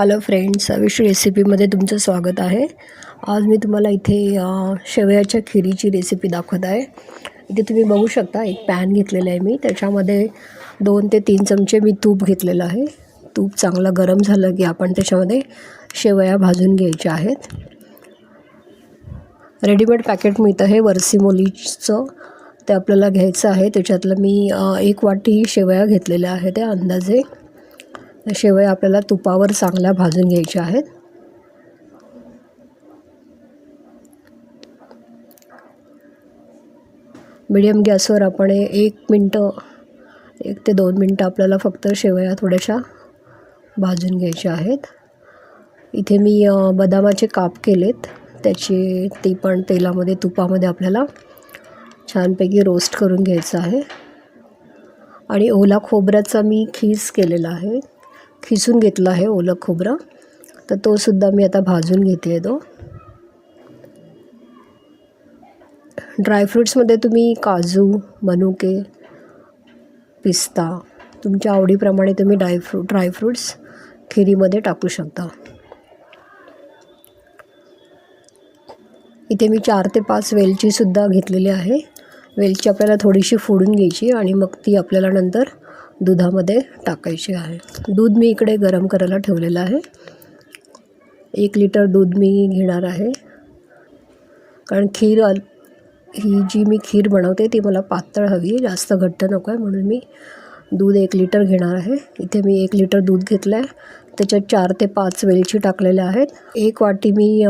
Hello friends, wish रेसिपीमध्ये तुमचं स्वागत आहे। आज मी तुम्हाला इथे शेवयाच्या खिरीची रेसिपी दाखवत आहे। इथे तुम्ही बघू शकता एक पॅन घेतलेला आहे मी, त्याच्यामध्ये 2 ते 3 चमचे मी तूप घेतलेलं आहे। तूप चांगलं गरम झालं की आपण त्याच्यामध्ये शेवया भाजून घ्यायच्या आहेत। रेडीमेड पॅकेट मिळतं हे वर्सिमोलीचं, ते आपल्याला घ्यायचं आहे। त्याच्यातलं मी 1 वाटी शेवया घेतलेल्या आहेत त्या अंदाजे। शेवया आपल्याला तुपावर चांगल्या भाजून घ्यायच्या आहेत। मीडियम गॅसवर आपण 1 ते 2 मिनटं आपल्याला फक्त शेवया थोड्याशा भाजून घ्यायच्या आहेत। इथे मी बदामाचे काप केलेत, त्याचे ते पण तेलामध्ये तुपामध्ये आपल्याला छानपैकी रोस्ट करून घ्यायचं आहे। आणि ओला खोबऱ्याचा मी खीस केलेला आहे, खिसून घेतला आहे ओलं खोबरं, तर तो सुद्धा मी आता भाजून घेते। तो ड्रायफ्रूट्समध्ये तुम्ही काजू, मनुके, पिस्ता तुमच्या आवडीप्रमाणे तुम्ही ड्रायफ्रूट्स खिरीमध्ये टाकू शकता। इथे मी 4 ते 5 वेलचीसुद्धा घेतलेली आहे। वेलची आपल्याला थोडीशी फोडून घ्यायची आणि मग ती आपल्याला नंतर दुधामध्ये टाकायची आहे। दूध मी इकडे गरम करायला ठेवलेलं आहे। 1 लिटर दूध मी घेणार आहे, कारण ही जी मी खीर बनवते ती मला पातळ हवी आहे, जास्त घट्ट नको आहे, म्हणून मी दूध 1 लिटर घेणार आहे। इथे मी 1 लिटर दूध घेतलं आहे, त्याच्यात 4 ते 5 वेलची टाकलेल्या आहेत। 1 वाटी मी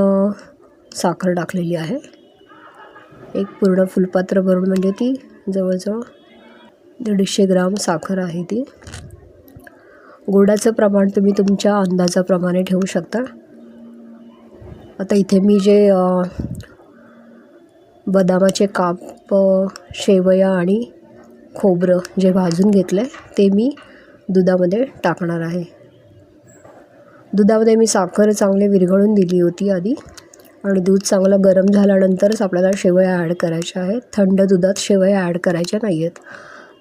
साखर टाकलेली आहे, एक पूर्ण फुलपात्र भरून, म्हणजे ती जवळजवळ 150 ग्राम साखर आहे ती। गोडाचं प्रमाण तुम्ही तुमच्या अंदाजाप्रमाणे ठेवू शकता। आता इथे मी जे बदामाचे काप, शेवया आणि खोबरं जे भाजून घेतलं आहे ते मी दुधामध्ये टाकणार आहे। दुधामध्ये मी साखर चांगली विरघळून दिली होती आधी, आणि दूध चांगलं गरम झाल्यानंतरच आपल्याला शेवया ॲड करायच्या आहेत। थंड दुधात शेवया ॲड करायच्या नाही आहेत।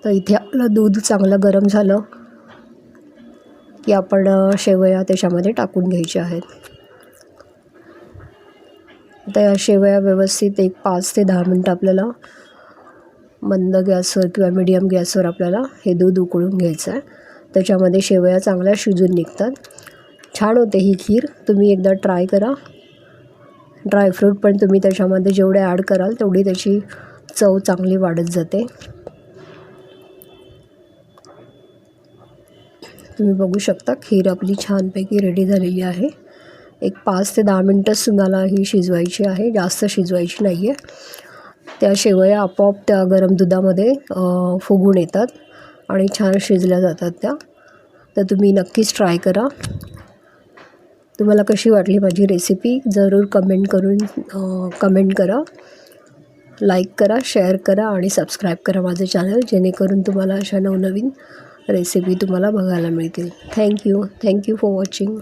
तर इथे आपलं दूध चांगलं गरम झालं की आपण शेवया त्याच्यामध्ये टाकून घ्यायच्या आहेत। आता या शेवया व्यवस्थित 5 ते 10 मिनटं आपल्याला मंद गॅसवर किंवा मीडियम गॅसवर आपल्याला हे दूध उकळून घ्यायचं आहे। त्याच्यामध्ये शेवया चांगल्या शिजून निघतात, छान होते ही खीर। तुम्ही एकदा ट्राय करा। ड्रायफ्रूट पण तुम्ही त्याच्यामध्ये जेवढे ॲड कराल तेवढी त्याची चव चांगली वाढत जाते। तुम्ही बघू शकता खीर आपली छानपैकी रेडी झालेली आहे। 5 ते 10 मिनटंच तुम्हाला ही शिजवायची आहे, जास्त शिजवायची नाही आहे। त्या शेवया आपोआप त्या गरम दुधामध्ये फुगून येतात आणि छान शिजल्या जातात त्या। तर तुम्ही नक्कीच ट्राय करा। तुम्हाला कशी वाटली माझी रेसिपी जरूर कमेंट करा, लाईक करा, शेअर करा आणि सबस्क्राईब करा माझे चॅनल, जेणेकरून तुम्हाला अशा नवनवीन रेसिपी तुम्हाला बघायला मिळतील। Thank you for watching.